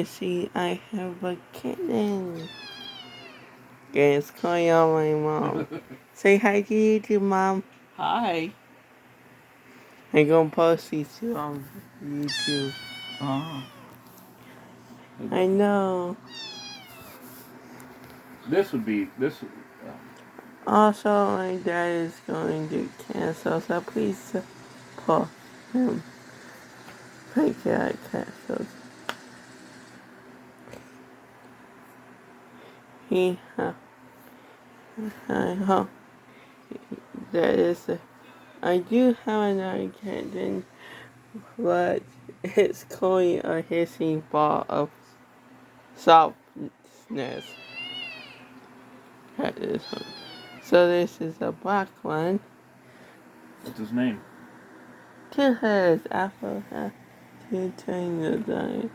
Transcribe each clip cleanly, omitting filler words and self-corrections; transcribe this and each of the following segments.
see, I have a kitten. Okay, it's calling out my mom. Say hi to YouTube, Mom. Hi. I'm gonna post these two on YouTube. Oh. I know. This would be this. Also, my dad is going to cancel, so please support him. Pick out cancels. He, I hope that is. I do have another kitten, but it's calling a hissing ball of softness. That is one. So this is a black one. What's his name? Two heads. Apple has two tiny designs.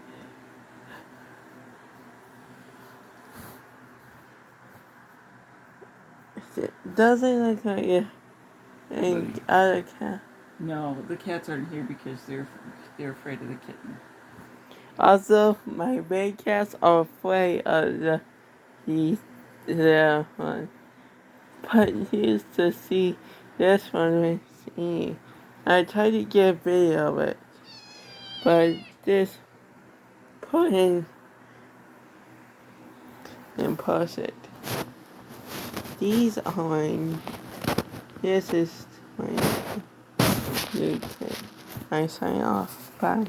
Doesn't look like it. And other cat. No, the cats aren't here because they're afraid of the kitten. Also, my big cats are afraid of the one. But used to see this one with me. I tried to get a video of it, but this put in and post it. These are mine. This is my new kid. I sign off. Bye.